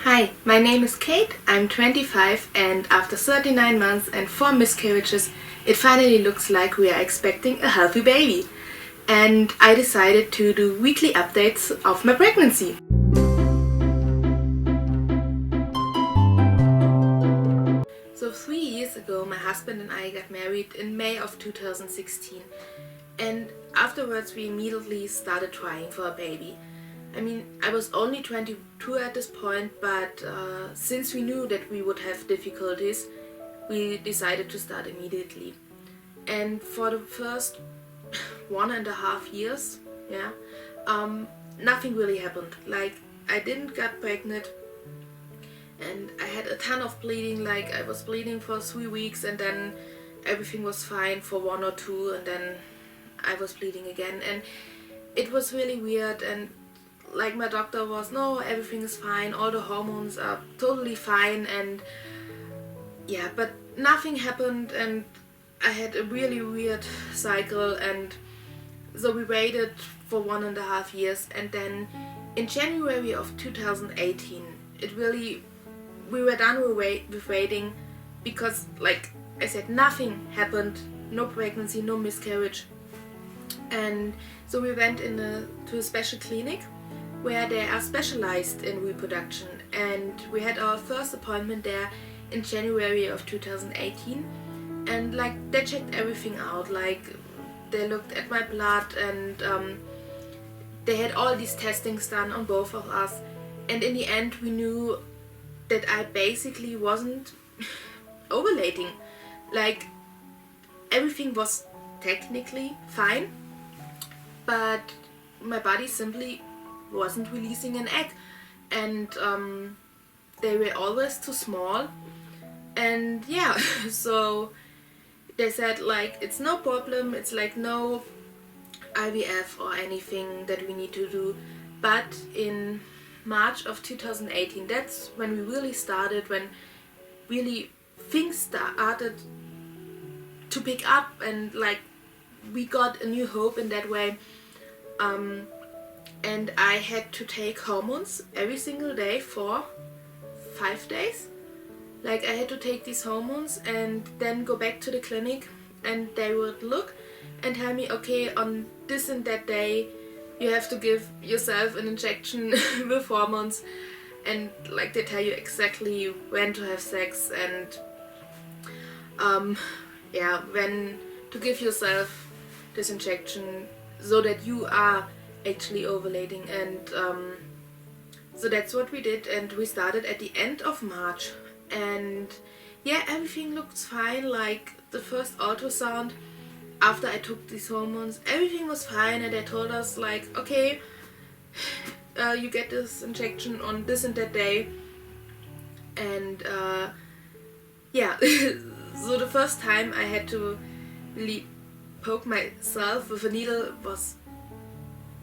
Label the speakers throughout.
Speaker 1: Hi, my name is Kate, I'm 25 and after 39 months and 4 miscarriages, it finally looks like we are expecting a healthy baby. And I decided to do weekly updates of my pregnancy. So 3 years ago, my husband and I got married in May of 2016. And afterwards we immediately started trying for a baby. I was only 22 at this point, but since we knew that we would have difficulties, we decided to start immediately. And for the first 1.5 years, nothing really happened. Like, I didn't get pregnant, and I had a ton of bleeding. Like, I was bleeding for 3 weeks, and then everything was fine for 1 or 2, and then I was bleeding again, and it was really weird. And like, my doctor was, no, everything is fine, all the hormones are totally fine, and yeah, but nothing happened, and I had a really weird cycle. And so we waited for 1.5 years, and then in January of 2018 we were done with waiting, because, like I said, nothing happened, no pregnancy, no miscarriage. And so we went to a special clinic where they are specialized in reproduction, and we had our first appointment there in January of 2018. And like, they checked everything out. Like, they looked at my blood, and they had all these testings done on both of us, and in the end we knew that I basically wasn't ovulating. Like, everything was technically fine, but my body simply wasn't releasing an egg, and they were always too small. And yeah, so they said, like, it's no problem, it's like no IVF or anything that we need to do. But in March of 2018, that's when we really started, when really things started to pick up, and like, we got a new hope in that way. And I had to take hormones every single day for 5 days. Like, I had to take these hormones and then go back to the clinic, and they would look and tell me, okay, on this and that day you have to give yourself an injection with hormones, and like, they tell you exactly when to have sex, and when to give yourself this injection so that you are actually ovulating. And so that's what we did, and we started at the end of March. And yeah, everything looks fine. Like, the first ultrasound after I took these hormones, everything was fine, and they told us, like, okay, you get this injection on this and that day. And so the first time I had to really poke myself with a needle was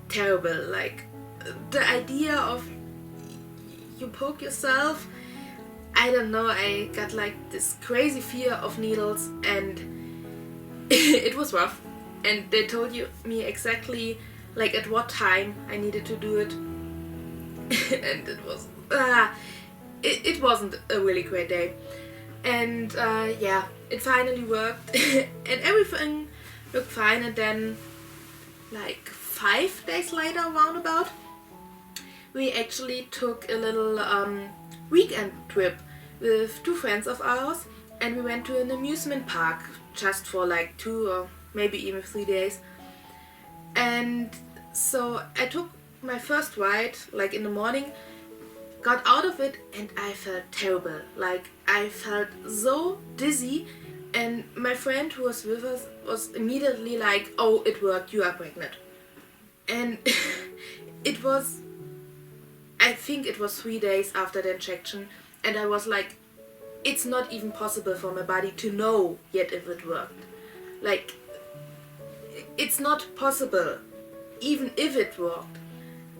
Speaker 1: terrible. Like, the idea of you poke yourself, I don't know, I got like this crazy fear of needles, and it was rough. And they told me exactly, like, at what time I needed to do it. And it was it wasn't a really great day. And it finally worked. And everything looked fine. And then, like, 5 days later, roundabout, we actually took a little weekend trip with 2 friends of ours, and we went to an amusement park just for like 2 or maybe even 3 days. And so I took my first ride, like, in the morning, got out of it, and I felt terrible. Like, I felt so dizzy, and my friend who was with us was immediately like, oh, it worked, you are pregnant. And I think it was 3 days after the injection, and I was like, it's not even possible for my body to know yet if it worked. Like, it's not possible, even if it worked.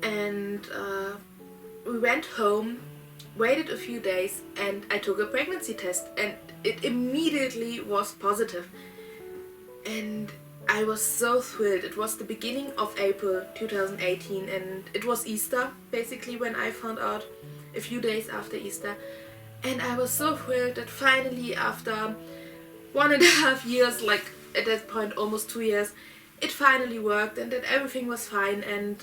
Speaker 1: And we went home, waited a few days, and I took a pregnancy test, and it immediately was positive. And I was so thrilled. It was the beginning of April 2018, and it was Easter basically when I found out. a few days after Easter. And I was so thrilled that finally, after 1.5 years, like at that point almost 2 years, it finally worked and that everything was fine. And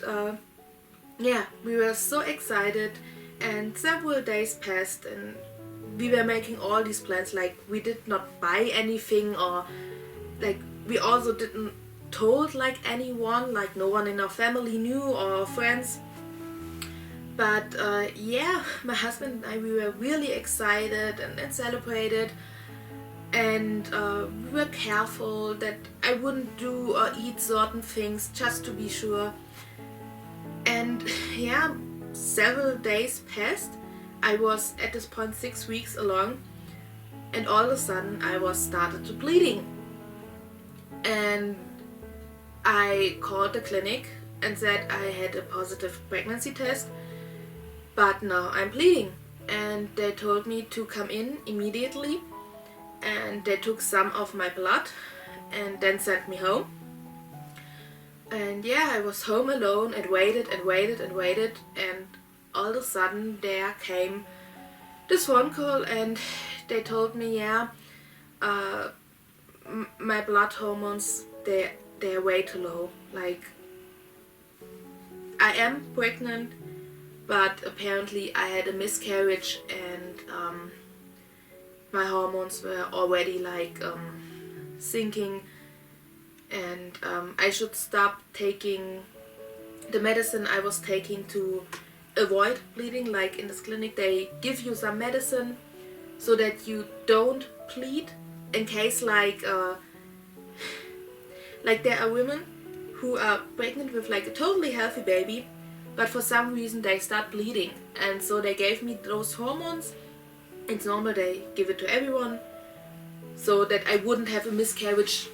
Speaker 1: yeah, we were so excited, and several days passed and we were making all these plans. Like, we did not buy anything, or like we also didn't told like anyone, like no one in our family knew or friends. But yeah, my husband and I, we were really excited and celebrated, and we were careful that I wouldn't do or eat certain things just to be sure. And yeah, several days passed. I was at this point 6 weeks along, and all of a sudden I was started to bleeding. And I called the clinic and said I had a positive pregnancy test, but now I'm bleeding. And they told me to come in immediately, and they took some of my blood and then sent me home. And yeah, I was home alone and waited and waited and waited, and all of a sudden there came this phone call, and they told me, yeah, my blood hormones, they're way too low. Like, I am pregnant, but apparently I had a miscarriage, and my hormones were already like sinking, and I should stop taking the medicine I was taking to avoid bleeding. Like in this clinic, they give you some medicine so that you don't bleed in case like there are women who are pregnant with like a totally healthy baby, but for some reason they start bleeding, and so they gave me those hormones. It's normal, they give it to everyone, so that I wouldn't have a miscarriage,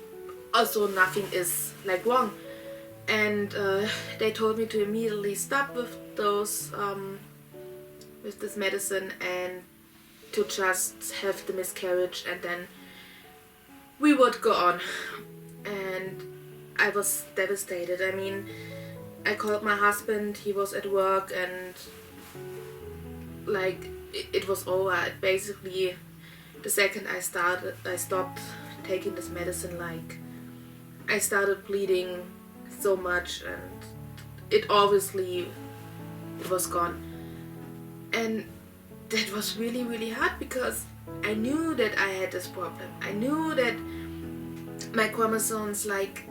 Speaker 1: also nothing is like wrong. And they told me to immediately stop with those with this medicine and to just have the miscarriage, and then we would go on. And I was devastated. I mean, I called my husband, he was at work, and like it was over. Basically, the second I stopped taking this medicine, like I started bleeding so much, and it was gone. And that was really, really hard, because I knew that I had this problem. I knew that my chromosomes, like,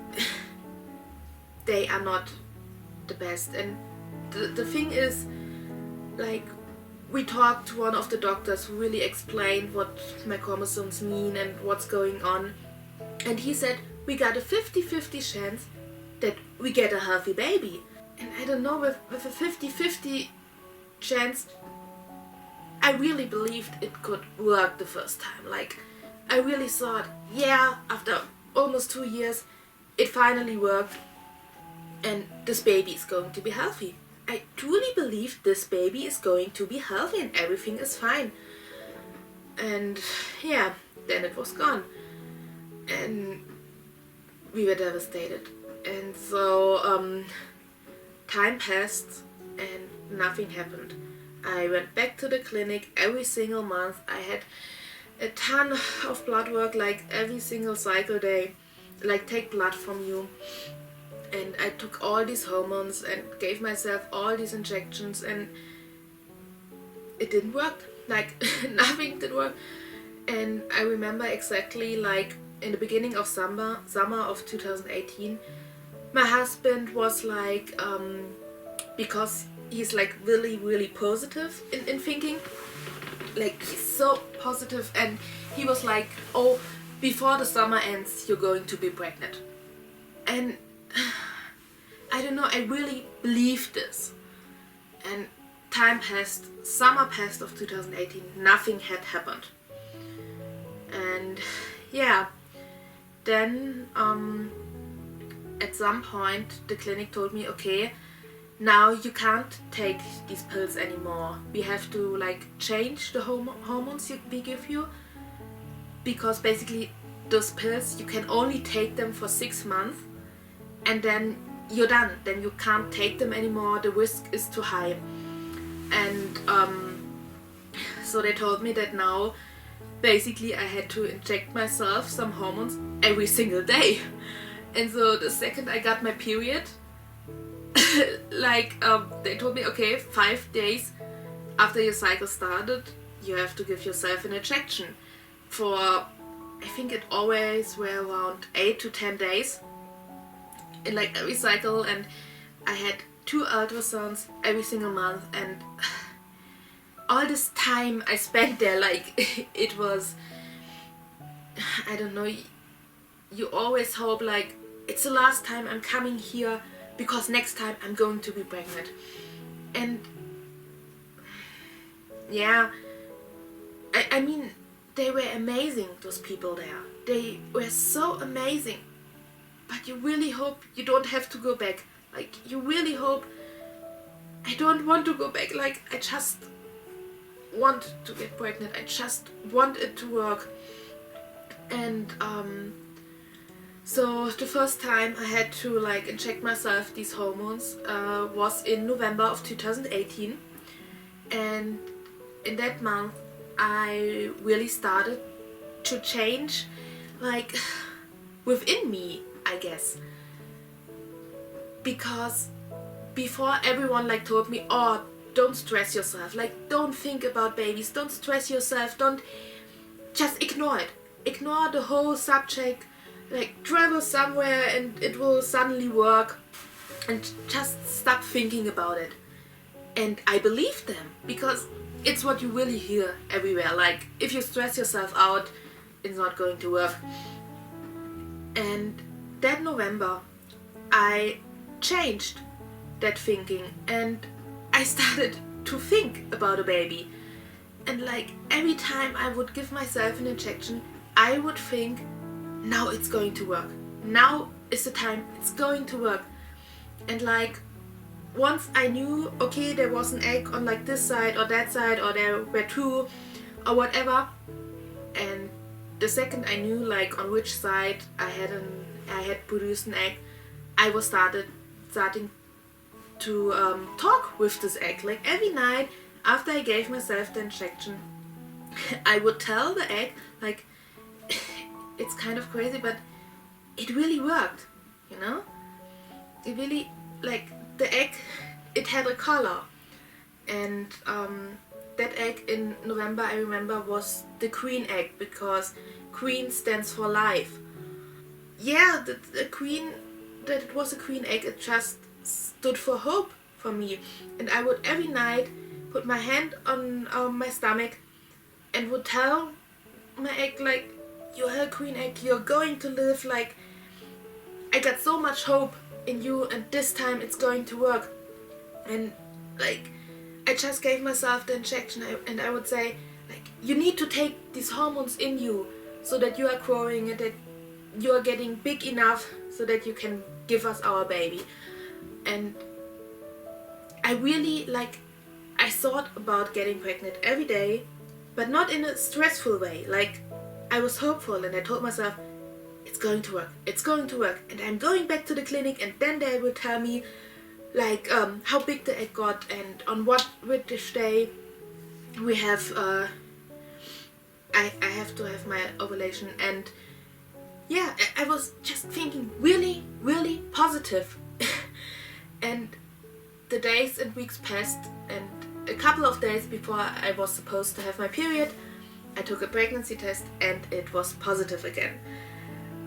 Speaker 1: they are not the best. And the thing is, like, we talked to one of the doctors who really explained what my chromosomes mean and what's going on. And he said, we got a 50-50 chance that we get a healthy baby. And I don't know, with a 50-50 chance, I really believed it could work the first time. Like, I really thought, yeah, after almost 2 years, it finally worked, and this baby is going to be healthy. I truly believe this baby is going to be healthy and everything is fine. And yeah, then it was gone. And we were devastated. And so time passed and nothing happened. I went back to the clinic every single month. I had a ton of blood work, like every single cycle they like take blood from you. And I took all these hormones and gave myself all these injections, and it didn't work. Like, nothing did work. And I remember exactly, like, in the beginning of summer of 2018, my husband was like, because he's like really, really positive in thinking, like he's so positive, and he was like, oh, before the summer ends, you're going to be pregnant. And I don't know, I really believed this. And time passed, summer passed of 2018, nothing had happened. And yeah, then at some point the clinic told me, okay, now you can't take these pills anymore. We have to like change the hormones we give you, because basically those pills, you can only take them for 6 months and then you're done. Then you can't take them anymore, the risk is too high. And So they told me that now basically I had to inject myself some hormones every single day. And so the second I got my period, they told me, okay, 5 days after your cycle started, you have to give yourself an injection for, I think it always were around 8 to 10 days in like every cycle. And I had 2 ultrasounds every single month, and all this time I spent there, like it was, I don't know, you always hope like it's the last time I'm coming here because next time I'm going to be pregnant. And yeah, I mean, they were amazing, those people there. They were so amazing. But you really hope you don't have to go back. Like, you really hope, I don't want to go back. Like, I just want to get pregnant. I just want it to work. And so the first time I had to like inject myself these hormones was in November of 2018. And in that month I really started to change, like within me, I guess. Because before, everyone like told me, oh, don't stress yourself, like don't think about babies, don't stress yourself, don't, just ignore it, ignore the whole subject, like travel somewhere and it will suddenly work, and just stop thinking about it. And I believed them, because it's what you really hear everywhere, like if you stress yourself out, it's not going to work. And that November I changed that thinking, and I started to think about a baby. And like every time I would give myself an injection, I would think, now it's going to work, now is the time, it's going to work. And like once I knew, okay, there was an egg on like this side or that side, or there were 2 or whatever, and the second I knew like on which side I had produced an egg, I was starting to talk with this egg. Like every night after I gave myself the injection, I would tell the egg, like, it's kind of crazy, but it really worked, you know? It really, like, the egg, it had a color. And that egg in November, I remember, was the queen egg, because queen stands for life. Yeah, the queen, that it was a queen egg, it just stood for hope for me. And I would every night put my hand on my stomach and would tell my egg, like, you're a queen egg, you're going to live, like, I got so much hope in you, and this time it's going to work. And like I just gave myself the injection, and I would say, like, you need to take these hormones in you so that you are growing and that you are getting big enough so that you can give us our baby. And I really, like, I thought about getting pregnant every day, but not in a stressful way. Like, I was hopeful, and I told myself, it's going to work, it's going to work. And I'm going back to the clinic, and then they will tell me, like, how big the egg got and on which day we have, I have to have my ovulation. And yeah, I was just thinking really, really positive. And the days and weeks passed, and a couple of days before I was supposed to have my period, I took a pregnancy test and it was positive again.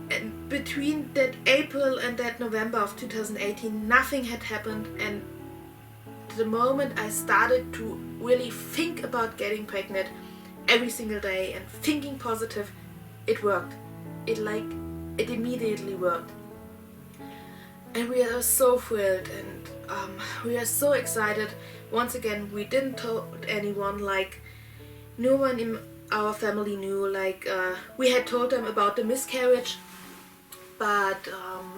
Speaker 1: And between that April and that November of 2018, nothing had happened. And the moment I started to really think about getting pregnant every single day and thinking positive, it worked. It immediately worked. And we are so thrilled, and we are so excited. Once again, we didn't tell anyone, like, no one in our family knew. Like, we had told them about the miscarriage, but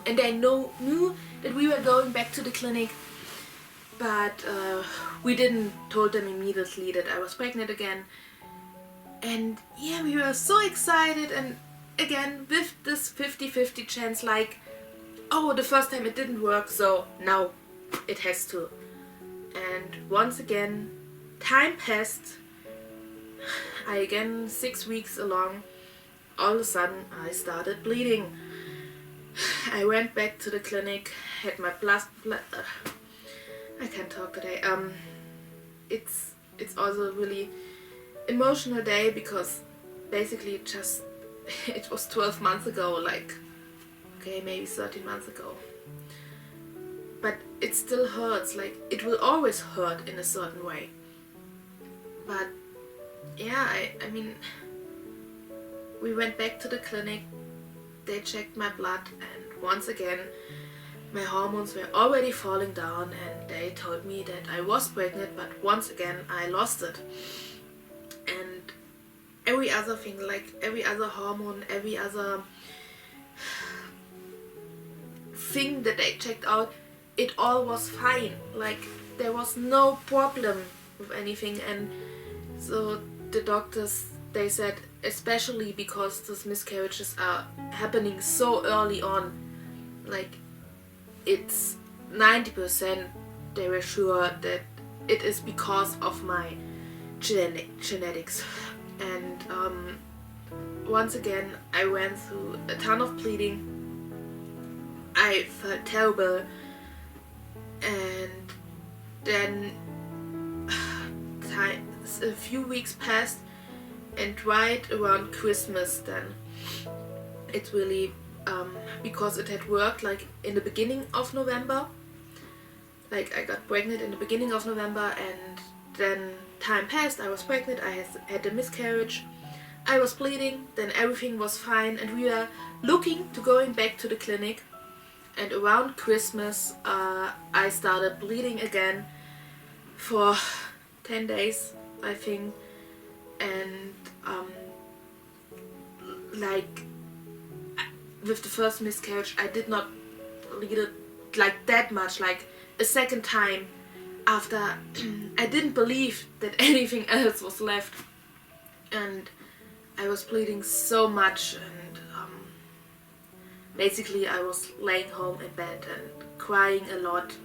Speaker 1: and they knew that we were going back to the clinic, but we didn't told them immediately that I was pregnant again. And yeah, we were so excited, and again with this 50-50 chance, like, oh, the first time it didn't work, so now it has to. And once again, time passed, I again, 6 weeks along, all of a sudden I started bleeding. I went back to the clinic, had my I can't talk today. It's also a really emotional day because basically it was 12 months ago, like, okay, maybe 13 months ago. But it still hurts, like, it will always hurt in a certain way. But yeah, I mean, we went back to the clinic, they checked my blood, and once again, my hormones were already falling down, and they told me that I was pregnant, but once again, I lost it. And every other thing, like every other hormone, every other thing that they checked out, it all was fine. Like, there was no problem with anything. And so the doctors, they said, especially because these miscarriages are happening so early on, like, it's 90% they were sure that it is because of my genetics. And once again, I went through a ton of bleeding. I felt terrible, and then a few weeks passed, and right around Christmas, then it really, because it had worked like in the beginning of November, like I got pregnant in the beginning of November, and then time passed, I was pregnant, I had a miscarriage, I was bleeding, then everything was fine, and we were looking to going back to the clinic. And around Christmas, I started bleeding again for 10 days, I think. And like with the first miscarriage, I did not bleed it like that much, like a second time after I didn't believe that anything else was left. And I was bleeding so much, and basically I was laying home in bed and crying a lot,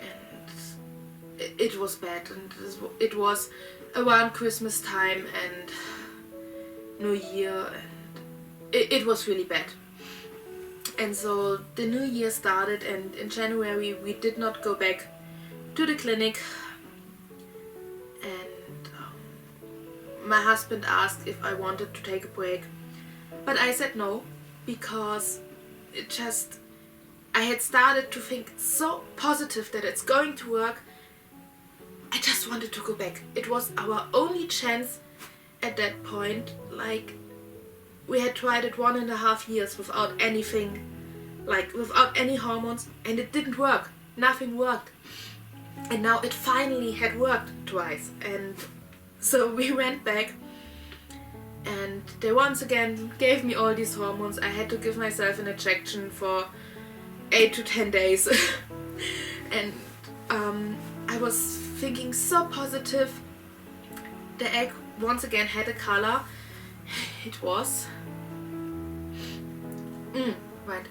Speaker 1: and it was bad. And it was around Christmas time and New Year, and it was really bad. And so the new year started, and in January we did not go back to the clinic, and my husband asked if I wanted to take a break, but I said no, because I had started to think so positive that it's going to work. I just wanted to go back. It was our only chance at that point. Like, we had tried it 1.5 years without anything, like without any hormones, and it didn't work. Nothing worked. And now it finally had worked twice. And so we went back, and they once again gave me all these hormones. I had to give myself an injection for 8 to 10 days. And I was thinking so positive. The egg once again had a color. It was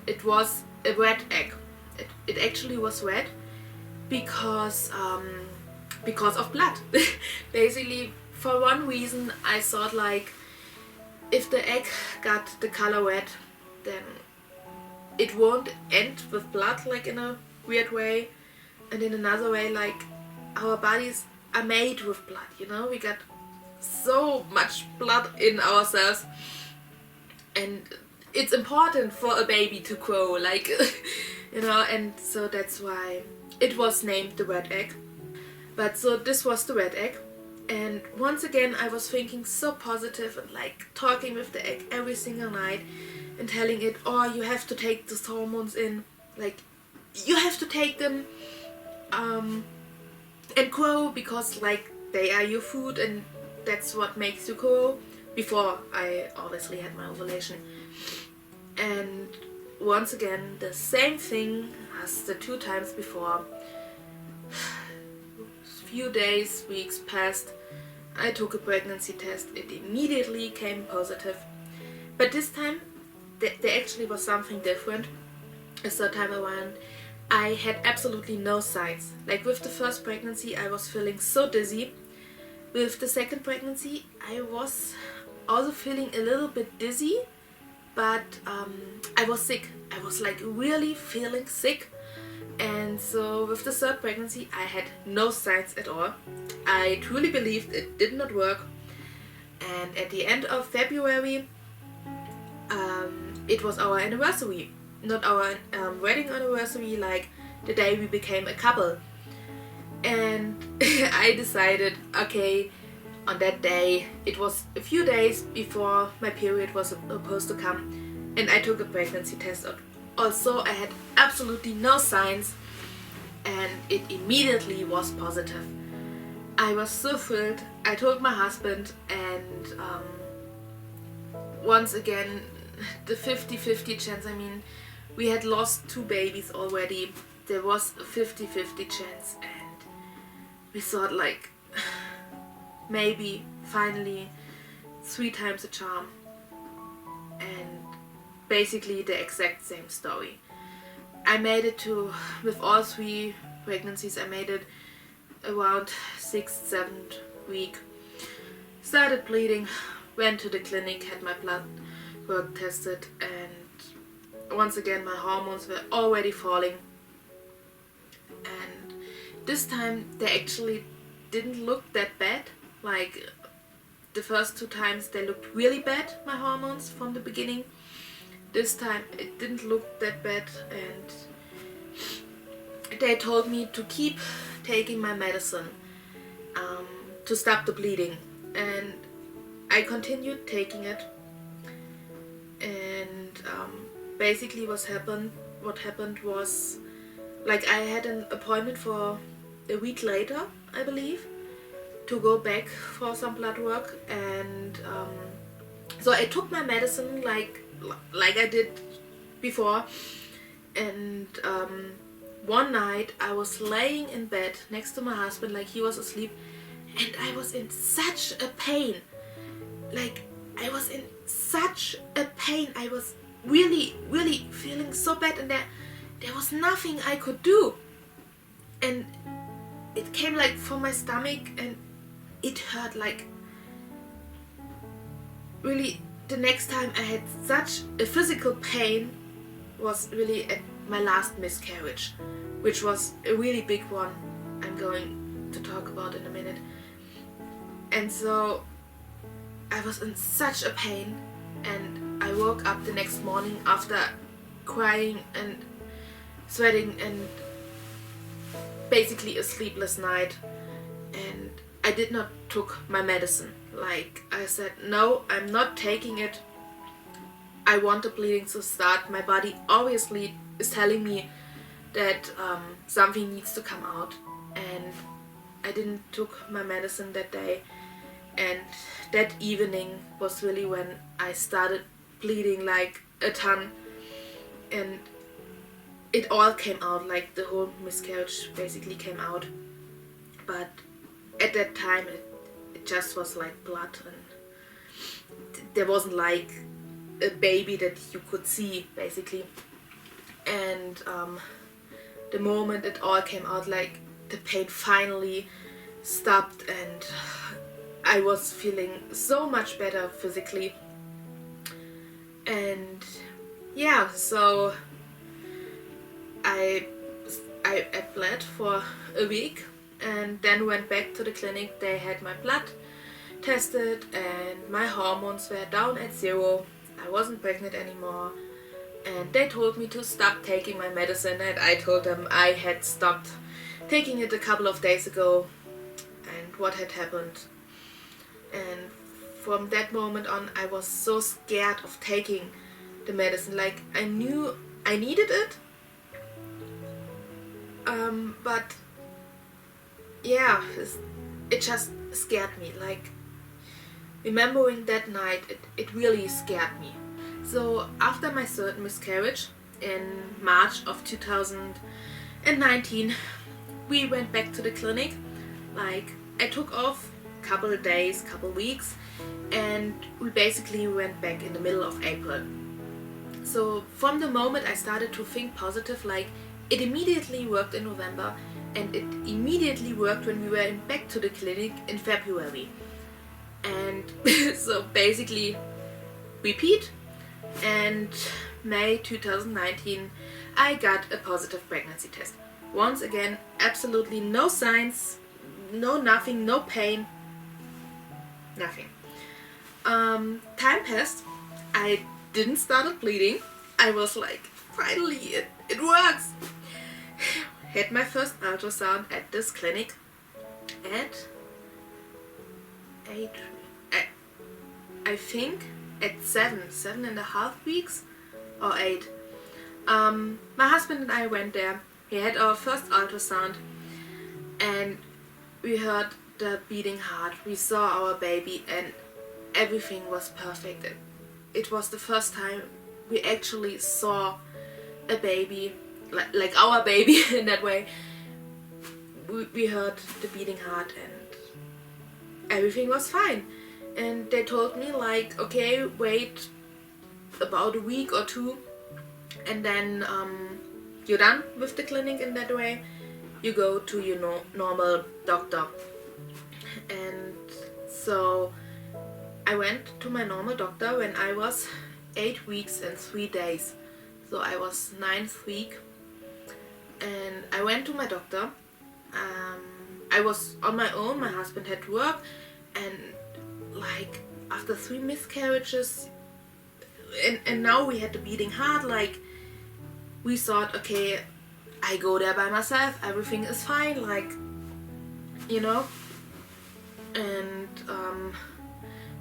Speaker 1: it was a red egg. It actually was red because of blood. Basically, for one reason, I thought, like, if the egg got the color red, then it won't end with blood, like in a weird way. And in another way, like, our bodies are made with blood, you know? We got so much blood in ourselves, and it's important for a baby to grow, like, you know, and so that's why it was named the red egg. But so this was the red egg. And once again, I was thinking so positive and like talking with the egg every single night and telling it, oh, you have to take these hormones in, like, you have to take them and grow, because like they are your food and that's what makes you grow, before I obviously had my ovulation. And once again, the same thing as the 2 times before. Few days, weeks passed, I took a pregnancy test, it immediately came positive. But this time, there actually was something different. A third time around, I had absolutely no signs. Like with the first pregnancy, I was feeling so dizzy, With the second pregnancy, I was also feeling a little bit dizzy, but I was sick. I was like really feeling sick. And so with the third pregnancy, I had no signs at all. I truly believed it did not work. And at the end of February, it was our anniversary. Not our wedding anniversary, like the day we became a couple. And I decided, okay, on that day, it was a few days before my period was supposed to come, and I took a pregnancy test. Also, I had absolutely no signs, and it immediately was positive. I was so thrilled. I told my husband, and once again, the 50-50 chance. I mean, we had lost 2 babies already. There was a 50-50 chance, and we thought like, maybe finally 3 times a charm. And basically the exact same story. I made it to, with all 3 pregnancies, I made it around 6th, 7th week. Started bleeding, went to the clinic, had my blood work tested, and once again my hormones were already falling. And this time they actually didn't look that bad. Like the first 2 times they looked really bad, my hormones, from the beginning. This time it didn't look that bad, and they told me to keep taking my medicine to stop the bleeding, and I continued taking it. And basically what happened was, like, I had an appointment for a week later, I believe, to go back for some blood work. And so I took my medicine like I did before. And one night I was laying in bed next to my husband, like he was asleep, and I was in such a pain. Like, I was in such a pain. I was really, really feeling so bad, and there was nothing I could do. And it came like from my stomach, and it hurt like really. The next time I had such a physical pain was really at my last miscarriage, which was a really big one. I'm going to talk about in a minute. And so I was in such a pain, and I woke up the next morning after crying and sweating and basically a sleepless night, and I did not took my medicine. Like, I said, no, I'm not taking it. I want the bleeding to start. My body obviously is telling me that something needs to come out, and I didn't took my medicine that day. And that evening was really when I started bleeding like a ton, and it all came out, like the whole miscarriage basically came out. But at that time it just was like blood, and there wasn't like a baby that you could see basically. And the moment it all came out, like the pain finally stopped, and I was feeling so much better physically. And yeah, so I bled for a week, and then went back to the clinic. They had my blood tested, and my hormones were down at 0. I wasn't pregnant anymore, and they told me to stop taking my medicine, and I told them I had stopped taking it a couple of days ago and what had happened. And from that moment on, I was so scared of taking the medicine. Like, I knew I needed it, but yeah, it just scared me. Like, remembering that night, it really scared me. So after my third miscarriage in March of 2019, we went back to the clinic. Like, I took off couple of days, couple weeks, and we basically went back in the middle of April. So from the moment I started to think positive, like, it immediately worked in November, and it immediately worked when we went back to the clinic in February. And so basically repeat, and May 2019 I got a positive pregnancy test. Once again, absolutely no signs, no nothing, no pain, nothing. Time passed. I didn't start bleeding. I was like, finally, it works. Had my first ultrasound at this clinic at 8, I think at 7.5 weeks or 8. My husband and I went there. We had our first ultrasound and we heard the beating heart. We saw our baby and everything was perfect. It was the first time we actually saw a baby, like our baby in that way. We heard the beating heart and everything was fine. And they told me like, okay, wait about a week or 2 and then you're done with the clinic in that way. You go to your normal doctor. And so I went to my normal doctor when I was 8 weeks and 3 days. So I was 9th week and I went to my doctor. I was on my own, my husband had to work, and like after 3 miscarriages and now we had the beating heart, like we thought, okay, I go there by myself, everything is fine, like, you know. And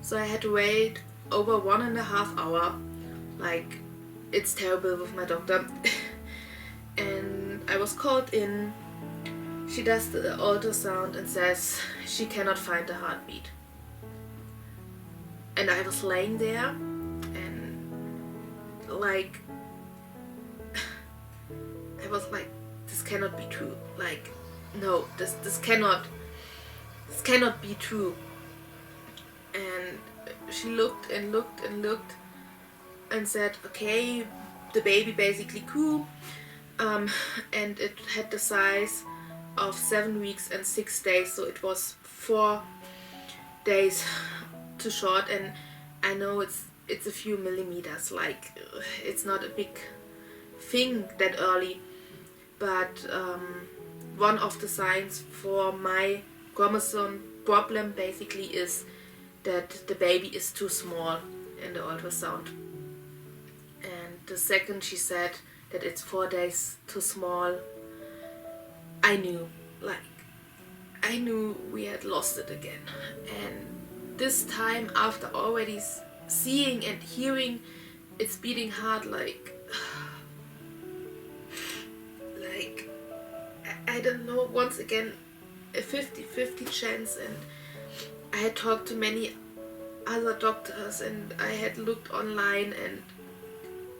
Speaker 1: so I had to wait over 1.5 hours. Like, it's terrible with my doctor. And I was called in. She does the ultrasound and says she cannot find the heartbeat. And I was laying there and like I was like, this cannot be true. Like, no, this cannot be true. And she looked and looked and looked and said, okay, the baby basically grew, and it had the size of 7 weeks and 6 days, so it was 4 days too short. And I know it's a few millimeters, like it's not a big thing that early, but one of the signs for my chromosome problem basically is that the baby is too small in the ultrasound. And the second she said that it's 4 days too small, I knew we had lost it again. And this time, after already seeing and hearing its beating heart, like I don't know, once again a 50-50 chance. And I had talked to many other doctors and I had looked online, and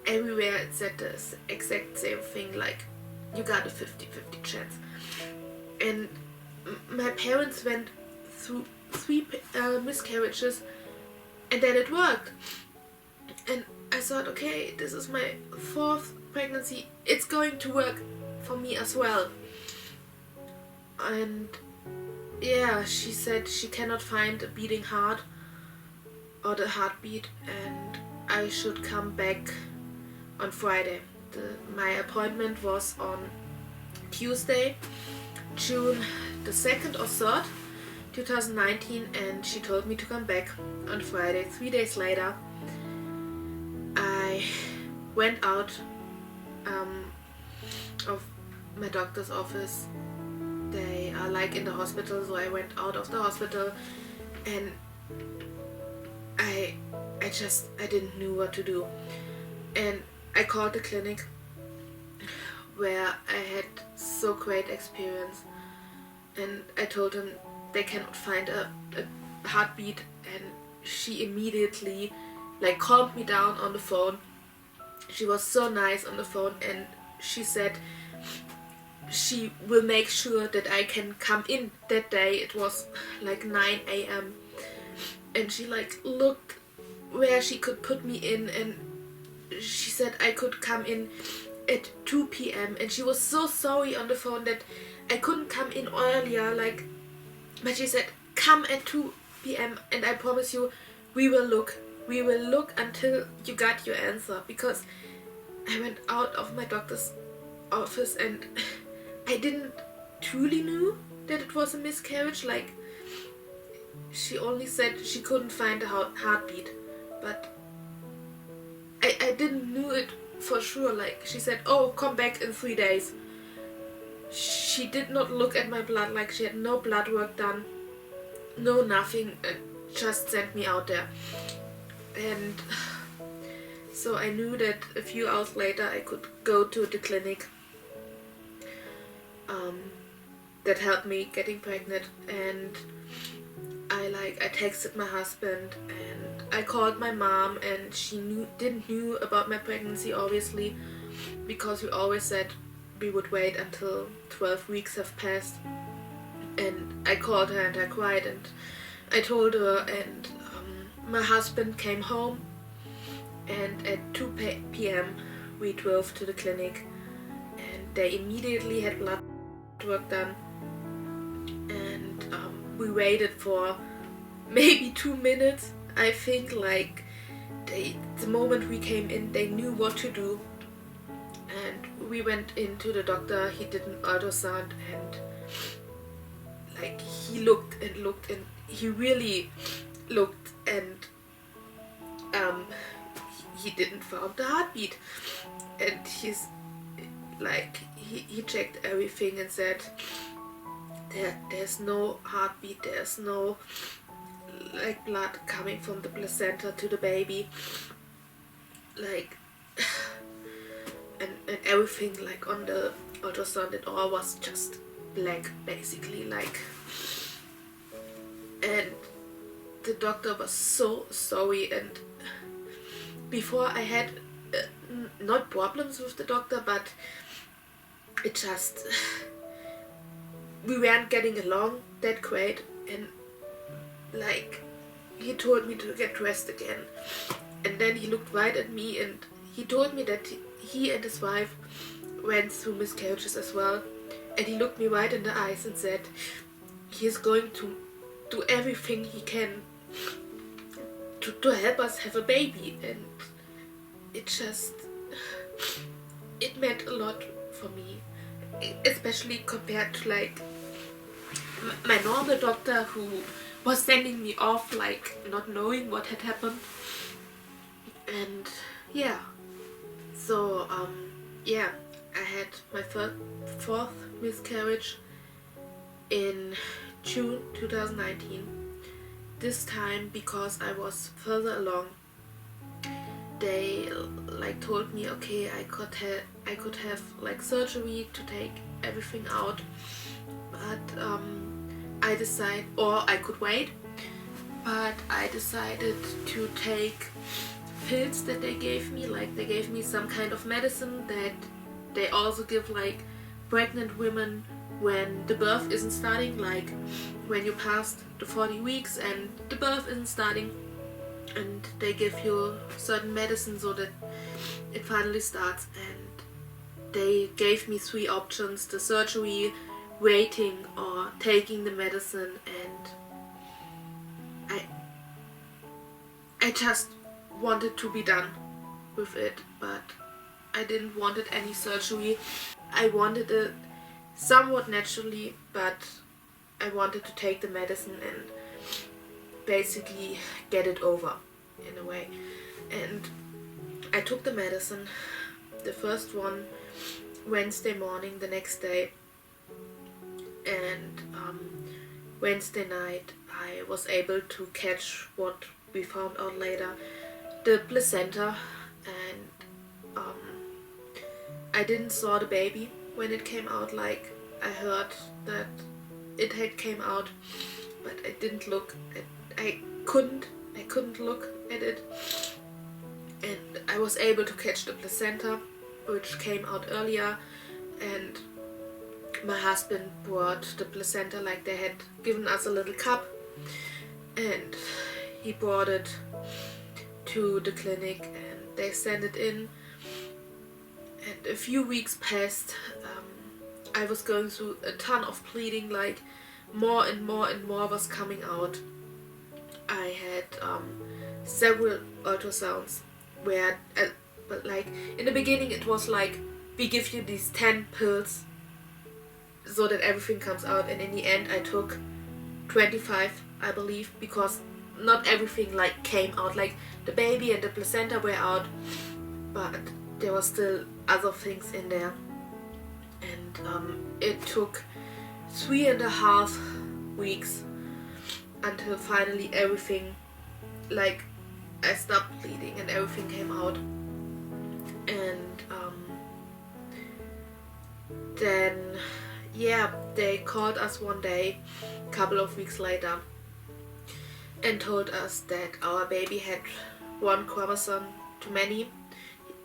Speaker 1: everywhere it said the exact same thing, like, you got a 50-50 chance. And my parents went through 3 miscarriages and then it worked. And I thought, okay, this is my 4th pregnancy, it's going to work for me as well. And yeah, she said she cannot find a beating heart or the heartbeat, and I should come back on Friday. My appointment was on Tuesday, June the 2nd or 3rd, 2019, and she told me to come back on Friday. 3 days later, I went out of my doctor's office. They are like in the hospital, so I went out of the hospital and I didn't know what to do. And I called the clinic where I had so great experience, and I told them they cannot find a heartbeat, and she immediately like calmed me down on the phone. She was so nice on the phone, and she said she will make sure that I can come in that day. It was like 9 a.m. and she like looked where she could put me in, and she said I could come in at 2 p.m. and she was so sorry on the phone that I couldn't come in earlier, like, but she said, come at 2 p.m. and I promise you, we will look until you got your answer. Because I went out of my doctor's office and I didn't truly knew that it was a miscarriage. Like, she only said she couldn't find a heartbeat, but I didn't know it for sure. Like, she said, oh, come back in 3 days. She did not look at my blood, like she had no blood work done, no nothing, just sent me out there. And so I knew that a few hours later I could go to the clinic that helped me getting pregnant. And I texted my husband and I called my mom, and she didn't know about my pregnancy, obviously, because we always said we would wait until 12 weeks have passed. And I called her and I cried and I told her, and my husband came home, and at 2 p.m. we drove to the clinic, and they immediately had blood work done. And we waited for maybe 2 minutes. I think, like, the moment we came in, they knew what to do. And we went into the doctor. He did an ultrasound, and like, he looked and looked, and he really looked, and he didn't find the heartbeat. And he's like, he checked everything and said there's no heartbeat, there's no like blood coming from the placenta to the baby, like, and everything, like, on the ultrasound, it all was just black, basically, like. And the doctor was so sorry. And before, I had not problems with the doctor, but it just, we weren't getting along that great. And like, he told me to get dressed again, and then he looked right at me, and he told me that he and his wife went through miscarriages as well. And he looked me right in the eyes and said he is going to do everything he can to help us have a baby. And it just, it meant a lot for me, especially compared to, like, my normal doctor, who was sending me off, like, not knowing what had happened. And yeah, so yeah, I had my fourth miscarriage in June 2019. This time, because I was further along, they like told me, okay, I could have like surgery to take everything out, but I decided, or I could wait, but I decided to take pills that they gave me. Like, they gave me some kind of medicine that they also give, like, pregnant women when the birth isn't starting, like when you passed the 40 weeks and the birth isn't starting, and they give you certain medicine so that it finally starts. And they gave me 3 options: the surgery, waiting, or taking the medicine. And I just wanted to be done with it, but I didn't want any surgery. I wanted it somewhat naturally, but I wanted to take the medicine and basically get it over in a way. And I took the medicine, the first one, Wednesday morning the next day, and Wednesday night I was able to catch what we found out later, the placenta. And I didn't saw the baby when it came out. Like, I heard that it had came out, but I didn't look at, I couldn't look at it. And I was able to catch the placenta, which came out earlier. And my husband brought the placenta, like, they had given us a little cup, and he brought it to the clinic and they sent it in. And a few weeks passed. I was going through a ton of bleeding, like more and more and more was coming out. I had several ultrasounds where, but like in the beginning it was like, we give you these 10 pills so that everything comes out, and in the end I took 25, I believe, because not everything like came out. Like the baby and the placenta were out, but there was still other things in there. And it took 3.5 weeks until finally everything, like, I stopped bleeding and everything came out. And then yeah, they called us one day, a couple of weeks later, and told us that our baby had one chromosome too many.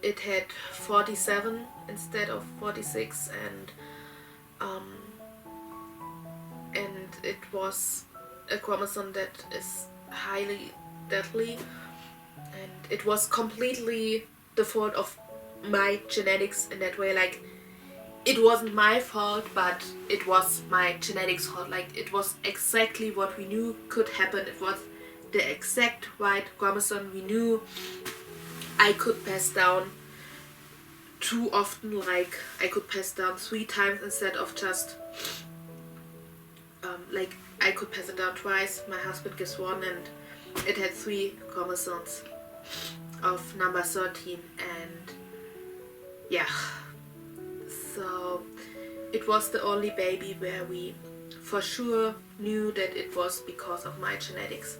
Speaker 1: It had 47 instead of 46, and it was a chromosome that is highly deadly, and it was completely the fault of my genetics in that way. Like, it wasn't my fault, but it was my genetics fault. Like, it was exactly what we knew could happen. It was the exact right chromosome we knew I could pass down too often. Like, I could pass down 3 times instead of just like, I could pass it down twice. My husband gives 1, and it had 3 chromosomes of number 13, and yeah, so it was the only baby where we for sure knew that it was because of my genetics.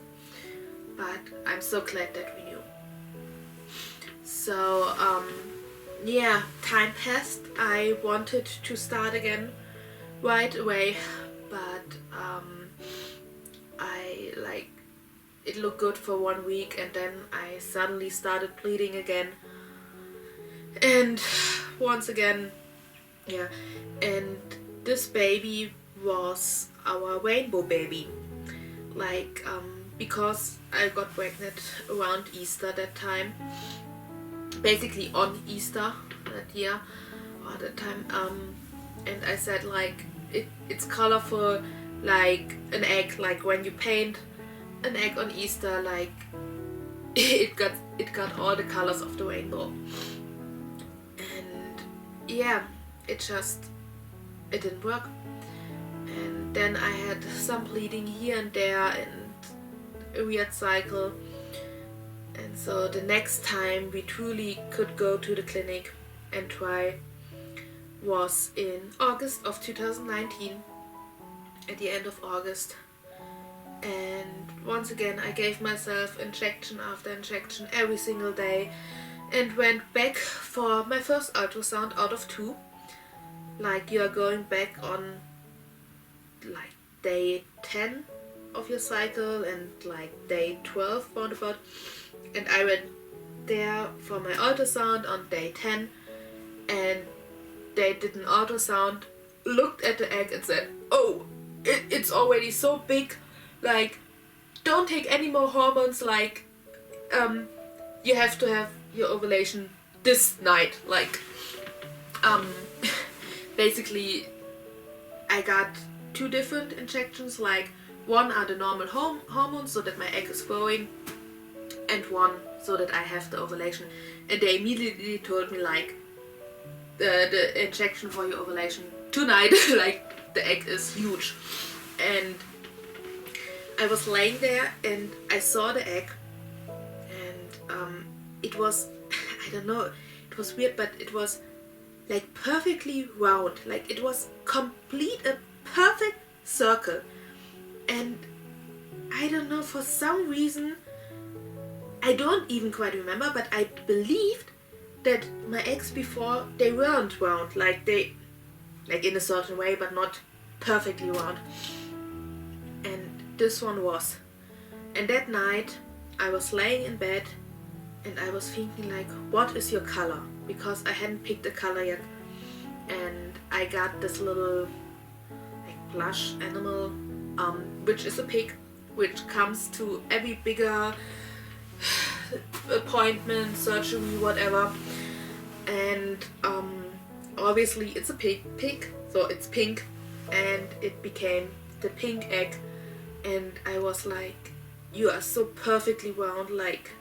Speaker 1: But I'm so glad that we knew. So yeah, time passed. I wanted to start again right away, but I, like, it looked good for 1 week, and then I suddenly started bleeding again, and once again, yeah, and this baby was our rainbow baby. Like, because I got pregnant around Easter that time, basically on Easter that year or that time, and I said, like, it's colorful like an egg. Like, when you paint an egg on Easter, like, it got all the colors of the rainbow. And yeah, it didn't work. And then I had some bleeding here and there and a weird cycle. And so the next time we truly could go to the clinic and try was in August of 2019, at the end of August. And once again I gave myself injection after injection every single day, and went back for my first ultrasound out of 2. Like, you are going back on like day 10 of your cycle and like day 12 roundabout, and I went there for my ultrasound on day 10, and they did an ultrasound, looked at the egg and said, oh, it's already so big, like, don't take any more hormones, like, you have to have your ovulation this night. Like, basically I got 2 different injections. Like, one are the normal hormones so that my egg is growing, and one so that I have the ovulation. And they immediately told me, like, the injection for your ovulation tonight, like, the egg is huge. And I was laying there and I saw the egg, and it was, I don't know, it was weird, but it was like perfectly round. Like, it was a perfect circle. And I don't know, for some reason, I don't even quite remember, but I believed that my eggs before, they weren't round, like in a certain way, but not perfectly round. And this one was. And that night I was laying in bed and I was thinking, like, what is your color? Because I hadn't picked a color yet. And I got this little, like, plush animal, which is a pig, which comes to every bigger appointment, surgery, whatever. And obviously it's a pig, so it's pink, and it became the pink egg. And I was like, you are so perfectly round, like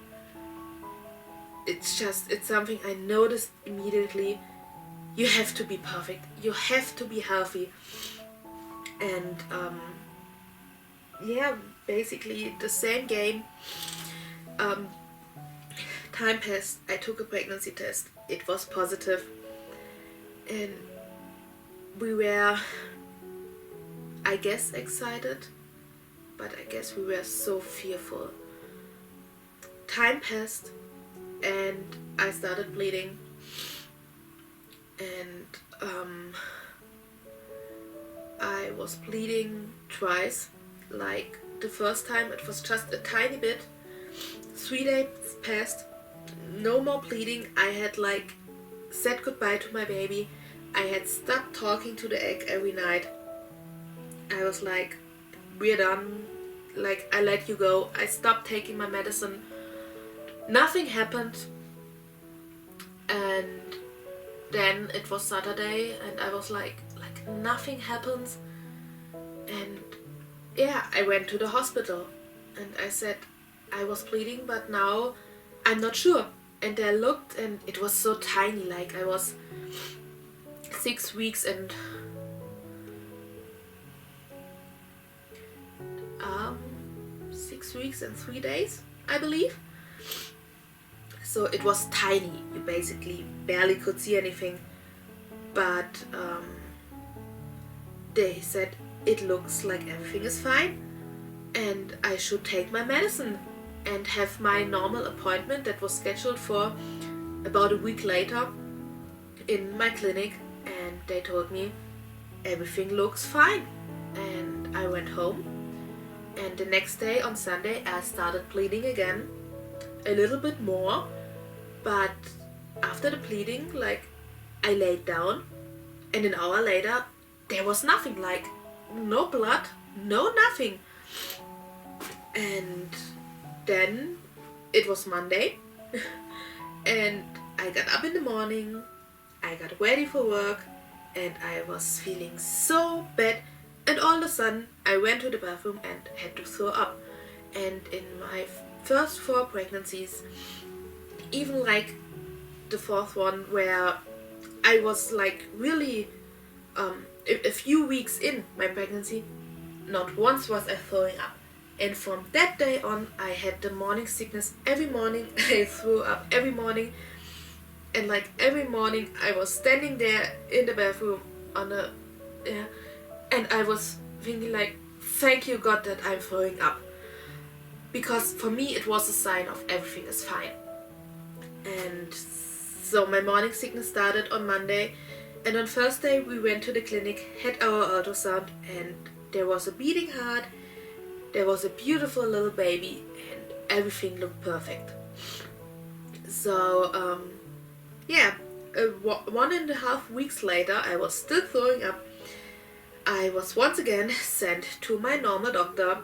Speaker 1: it's something I noticed immediately. You have to be perfect, you have to be healthy. And yeah, basically the same game. Time passed, I took a pregnancy test, it was positive, and we were, I guess, excited, but I guess we were so fearful. Time passed and I started bleeding, and I was bleeding twice. Like the first time it was just a tiny bit. 3 days passed, no more bleeding. I had like said goodbye to my baby. I had stopped talking to the egg every night. I was like, we're done, like I let you go. I stopped taking my medicine. Nothing happened. And then it was Saturday and I was like nothing happens. And yeah, I went to the hospital and I said I was bleeding, but now I'm not sure. And I looked and it was so tiny, like I was 6 weeks and 6 weeks and 3 days, I believe. So it was tiny, you basically barely could see anything. But they said it looks like everything is fine and I should take my medicine and have my normal appointment that was scheduled for about a week later in my clinic. And they told me everything looks fine. And I went home, and the next day on Sunday I started bleeding again, a little bit more. But after the bleeding, like I laid down and an hour later there was nothing, like no blood, no nothing. And then it was Monday and I got up in the morning, I got ready for work, and I was feeling so bad. And all of a sudden I went to the bathroom and had to throw up. And in my first 4 pregnancies, even like the 4th one, where I was like really a few weeks in my pregnancy, not once was I throwing up. And from that day on I had the morning sickness every morning. I threw up every morning, and like every morning I was standing there in the bathroom on a and I was thinking like, thank you God that I'm throwing up, because for me it was a sign of everything is fine. And so my morning sickness started on Monday, and on Thursday we went to the clinic, had our ultrasound, and there was a beating heart, there was a beautiful little baby, and everything looked perfect. So yeah, 1.5 weeks later I was still throwing up. I was once again sent to my normal doctor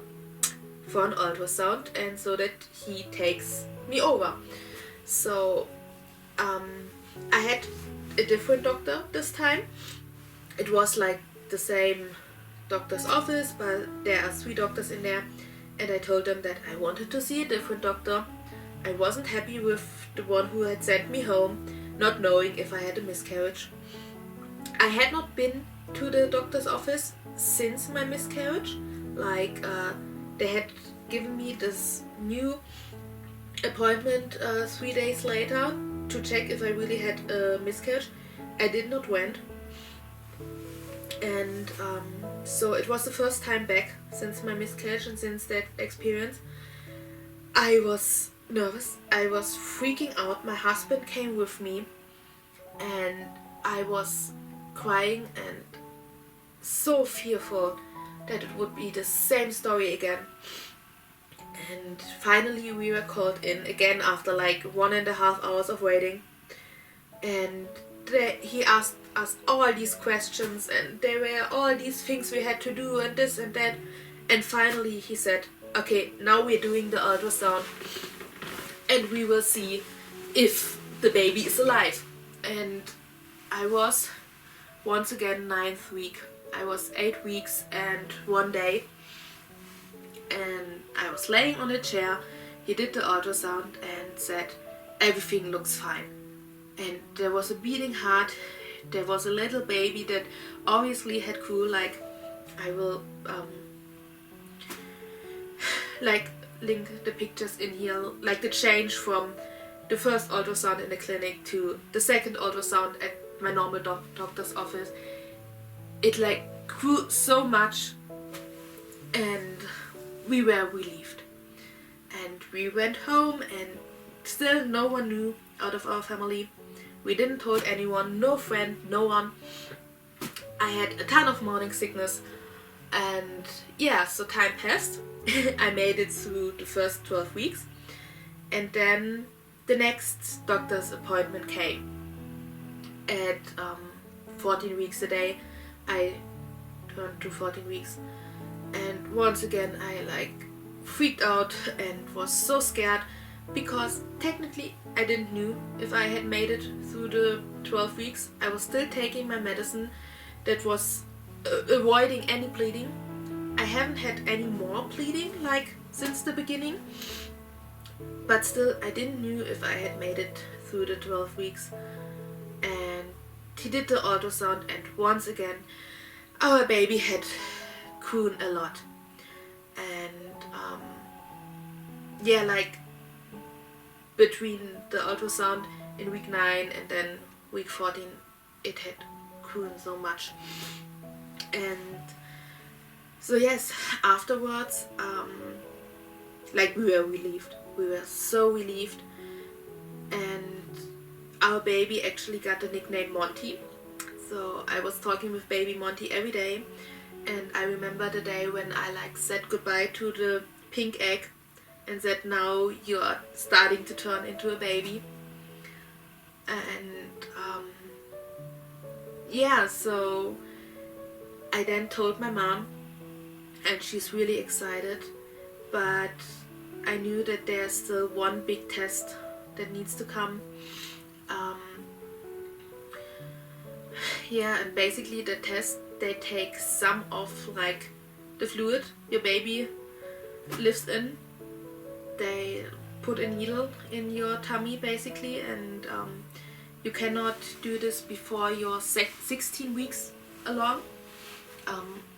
Speaker 1: for an ultrasound, and so that he takes me over. So I had a different doctor this time. It was like the same doctor's office, but there are 3 doctors in there, and I told them that I wanted to see a different doctor. I wasn't happy with the one who had sent me home, not knowing if I had a miscarriage. I had not been to the doctor's office since my miscarriage. Like they had given me this new appointment 3 days later to check if I really had a miscarriage. I did not went, and so it was the first time back since my miscarriage, and since that experience I was nervous, I was freaking out. My husband came with me and I was crying and so fearful that it would be the same story again. And finally we were called in again after like 1.5 hours of waiting, and he asked us all these questions, and there were all these things we had to do and this and that. And finally he said, okay, now we're doing the ultrasound and we will see if the baby is alive. And I was once again 9th week. I was 8 weeks and 1 day, and I was laying on a chair. He did the ultrasound and said everything looks fine. And there was a beating heart. There was a little baby that obviously had grew. Like, I will like link the pictures in here, like the change from the first ultrasound in the clinic to the second ultrasound at my normal doctor's office. It like grew so much, and we were relieved. And we went home, and still no one knew out of our family. We didn't told anyone, no friend, no one. I had a ton of morning sickness, and yeah, so time passed. I made it through the first 12 weeks, and then the next doctor's appointment came at 14 weeks a day. I turned to 14 weeks, and once again I like freaked out and was so scared, because technically I didn't know if I had made it through the 12 weeks. I was still taking my medicine that was avoiding any bleeding. I haven't had any more bleeding like since the beginning, but still I didn't know if I had made it through the 12 weeks. And he did the ultrasound, and once again our baby had grown a lot. And yeah, like between the ultrasound in week 9 and then week 14, it had grown so much. And so yes, afterwards, like we were relieved. We were so relieved. And our baby actually got the nickname Monty. So I was talking with baby Monty every day. And I remember the day when I like said goodbye to the pink egg and said, now you're starting to turn into a baby. And yeah, so I then told my mom, and she's really excited, but I knew that there's still one big test that needs to come. Yeah, and basically the test, they take some of like the fluid your baby lives in. They put a needle in your tummy basically, and you cannot do this before you're 16 weeks along.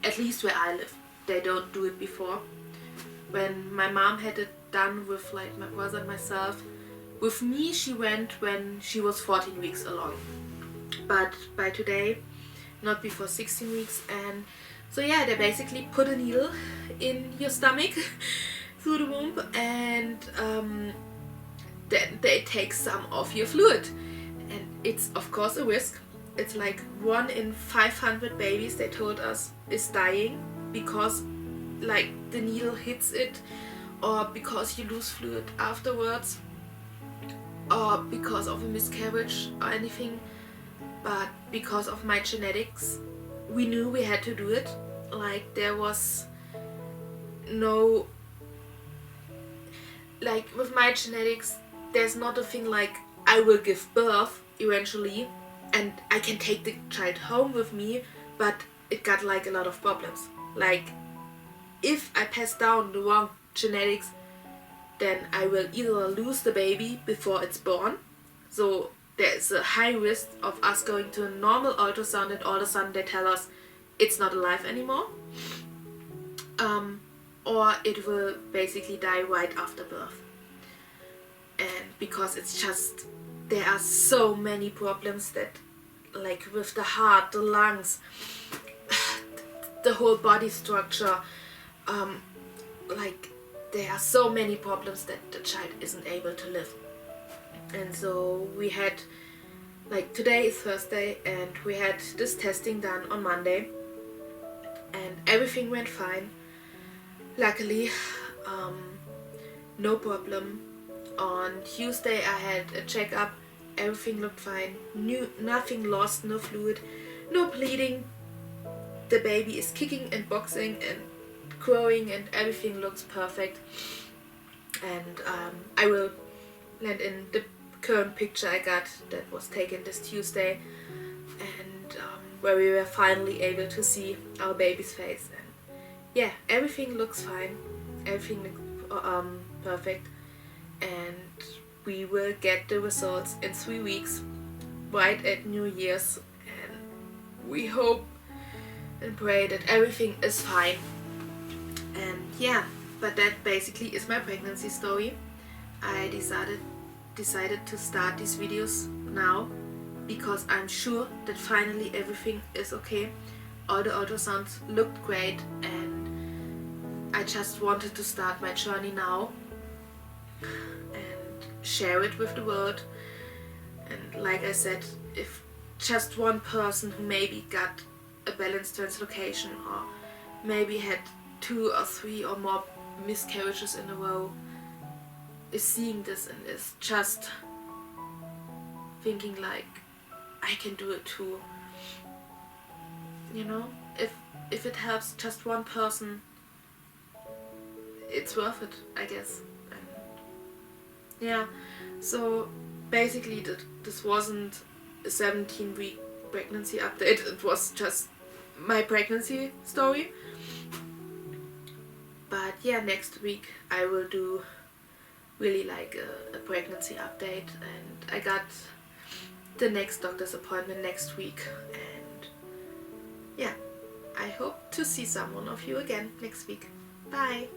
Speaker 1: At least where I live, they don't do it before. When my mom had it done with like my brother and myself, with me she went when she was 14 weeks along, but by today not before 16 weeks. And so yeah, they basically put a needle in your stomach through the womb, and then they take some of your fluid. And it's of course a risk. It's like 1 in 500 babies, they told us, is dying because like the needle hits it, or because you lose fluid afterwards, or because of a miscarriage or anything. But because of my genetics, we knew we had to do it. Like there was no, like with my genetics, there's not a thing like I will give birth eventually and I can take the child home with me, but it got like a lot of problems. Like if I pass down the wrong genetics, then I will either lose the baby before it's born, so there's a high risk of us going to a normal ultrasound and all of a sudden they tell us it's not alive anymore, or it will basically die right after birth. And because it's just, there are so many problems that, like with the heart, the lungs, the whole body structure, like there are so many problems that the child isn't able to live. And so we had, like today is Thursday, and we had this testing done on Monday, and everything went fine. Luckily, no problem. On Tuesday I had a checkup, everything looked fine, nothing lost, no fluid, no bleeding. The baby is kicking and boxing and growing and everything looks perfect. And I will land in the current picture I got that was taken this Tuesday. And where we were finally able to see our baby's face. And yeah, everything looks fine, everything looks perfect, and we will get the results in 3 weeks, right at New Year's, and we hope and pray that everything is fine. And yeah, but that basically is my pregnancy story. I decided to start these videos now because I'm sure that finally everything is okay. All the ultrasounds looked great, and I just wanted to start my journey now and share it with the world. And like I said, if just one person who maybe got a balanced translocation or maybe had 2 or 3 or more miscarriages in a row is seeing this and is just thinking like, I can do it too. You know, if it helps just one person, it's worth it, I guess. And yeah, so basically this wasn't a 17-week pregnancy update, it was just my pregnancy story. But yeah, next week I will do really like a pregnancy update, and I got the next doctor's appointment next week, and yeah, I hope to see someone of you again next week. Bye!